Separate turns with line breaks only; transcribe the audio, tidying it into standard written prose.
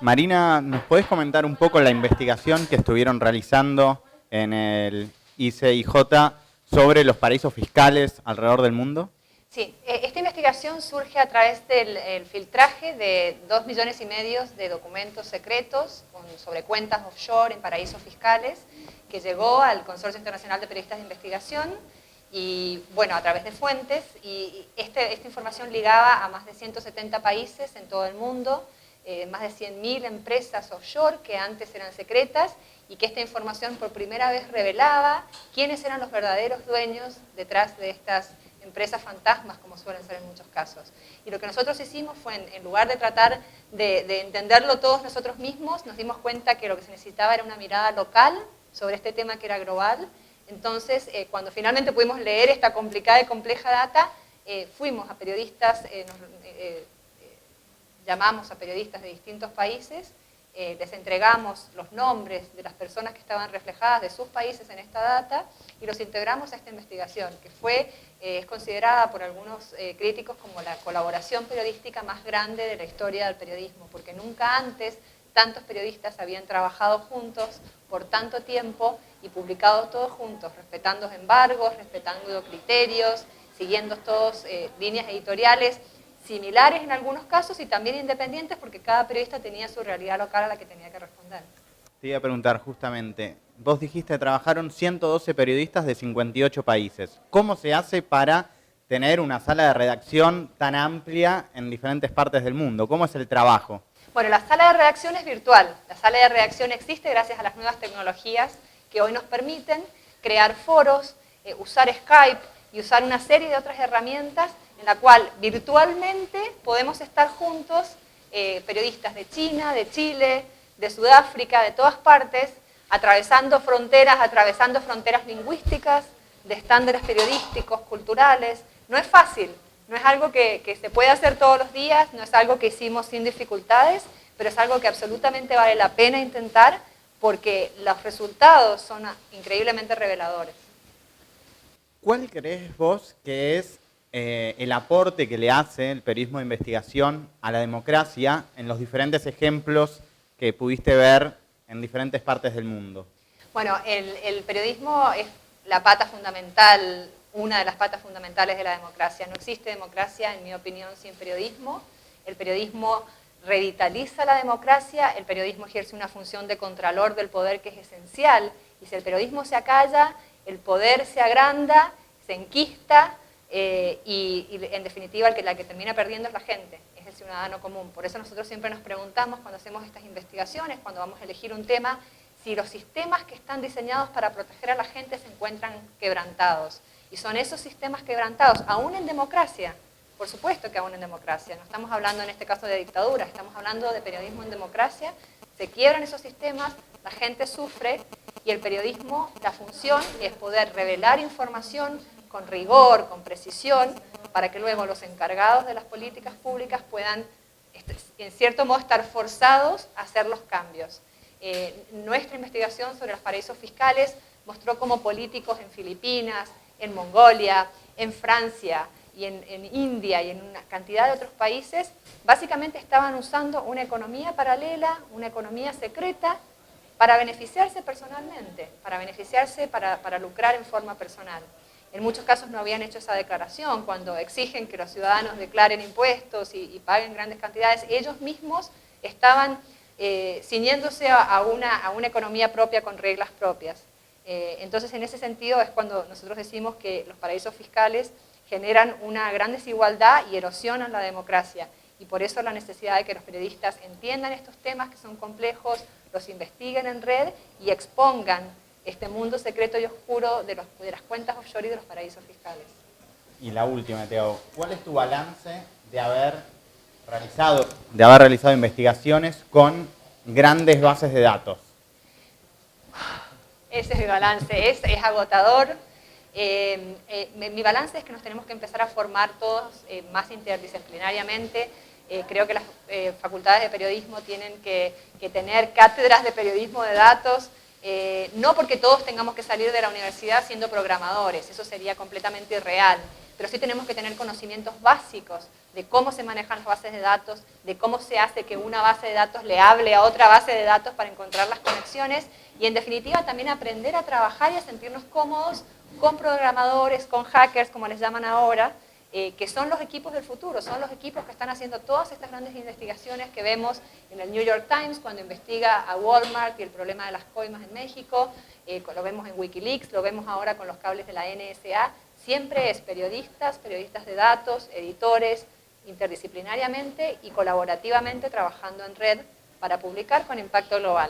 Marina, ¿nos podés comentar un poco la investigación que estuvieron realizando en el ICIJ sobre los paraísos fiscales alrededor del mundo?
Sí, esta investigación surge a través del filtraje de 2,5 millones de documentos secretos sobre cuentas offshore en paraísos fiscales, que llegó al Consorcio Internacional de Periodistas de Investigación, y bueno, a través de fuentes, y esta información ligaba a más de 170 países en todo el mundo, más de 100.000 empresas offshore que antes eran secretas, y que esta información por primera vez revelaba quiénes eran los verdaderos dueños detrás de estas empresas fantasmas, como suelen ser en muchos casos. Y lo que nosotros hicimos fue, en lugar de tratar de entenderlo todos nosotros mismos, nos dimos cuenta que lo que se necesitaba era una mirada local sobre este tema que era global. Entonces, cuando finalmente pudimos leer esta complicada y compleja data, fuimos a periodistas, llamamos a periodistas de distintos países, les entregamos los nombres de las personas que estaban reflejadas de sus países en esta data y los integramos a esta investigación, que es considerada por algunos críticos como la colaboración periodística más grande de la historia del periodismo, porque nunca antes tantos periodistas habían trabajado juntos por tanto tiempo y publicado todos juntos, respetando embargos, respetando criterios, siguiendo todos líneas editoriales similares en algunos casos y también independientes, porque cada periodista tenía su realidad local a la que tenía que responder.
Te iba a preguntar justamente, vos dijiste que trabajaron 112 periodistas de 58 países. ¿Cómo se hace para tener una sala de redacción tan amplia en diferentes partes del mundo? ¿Cómo es el trabajo?
Bueno, la sala de redacción es virtual. La sala de redacción existe gracias a las nuevas tecnologías que hoy nos permiten crear foros, usar Skype y usar una serie de otras herramientas en la cual virtualmente podemos estar juntos, periodistas de China, de Chile, de Sudáfrica, de todas partes, atravesando fronteras lingüísticas, de estándares periodísticos, culturales. No es fácil, no es algo que se puede hacer todos los días, no es algo que hicimos sin dificultades, pero es algo que absolutamente vale la pena intentar porque los resultados son increíblemente reveladores.
¿Cuál crees vos que es el aporte que le hace el periodismo de investigación a la democracia en los diferentes ejemplos que pudiste ver en diferentes partes del mundo?
Bueno, el periodismo es la pata fundamental, una de las patas fundamentales de la democracia. No existe democracia, en mi opinión, sin periodismo. El periodismo revitaliza la democracia, el periodismo ejerce una función de contralor del poder que es esencial, y si el periodismo se acalla, el poder se agranda, se enquista, y en definitiva la que termina perdiendo es la gente, es el ciudadano común. Por eso nosotros siempre nos preguntamos cuando hacemos estas investigaciones, cuando vamos a elegir un tema, si los sistemas que están diseñados para proteger a la gente se encuentran quebrantados. Y son esos sistemas quebrantados, aún en democracia, por supuesto que aún en democracia, no estamos hablando en este caso de dictadura, estamos hablando de periodismo en democracia, se quiebran esos sistemas, la gente sufre y el periodismo, la función es poder revelar información con rigor, con precisión, para que luego los encargados de las políticas públicas puedan, en cierto modo, estar forzados a hacer los cambios. Nuestra investigación sobre los paraísos fiscales mostró cómo políticos en Filipinas, en Mongolia, en Francia y en India y en una cantidad de otros países, básicamente estaban usando una economía paralela, una economía secreta, para beneficiarse personalmente, para lucrar en forma personal. En muchos casos no habían hecho esa declaración. Cuando exigen que los ciudadanos declaren impuestos y paguen grandes cantidades, ellos mismos estaban ciñéndose a una economía propia con reglas propias. Entonces, en ese sentido es cuando nosotros decimos que los paraísos fiscales generan una gran desigualdad y erosionan la democracia. Y por eso la necesidad de que los periodistas entiendan estos temas que son complejos, los investiguen en red y expongan este mundo secreto y oscuro de las cuentas offshore y de los paraísos fiscales.
Y la última, te hago, ¿cuál es tu balance de haber realizado investigaciones con grandes bases de datos?
Ese es mi balance, es agotador. Mi balance es que nos tenemos que empezar a formar todos más interdisciplinariamente. Creo que las facultades de periodismo tienen que tener cátedras de periodismo de datos, no porque todos tengamos que salir de la universidad siendo programadores, eso sería completamente irreal, pero sí tenemos que tener conocimientos básicos de cómo se manejan las bases de datos, de cómo se hace que una base de datos le hable a otra base de datos para encontrar las conexiones y en definitiva también aprender a trabajar y a sentirnos cómodos con programadores, con hackers, como les llaman ahora, que son los equipos del futuro, son los equipos que están haciendo todas estas grandes investigaciones que vemos en el New York Times cuando investiga a Walmart y el problema de las coimas en México, lo vemos en Wikileaks, lo vemos ahora con los cables de la NSA, siempre es periodistas de datos, editores, interdisciplinariamente y colaborativamente trabajando en red para publicar con impacto global.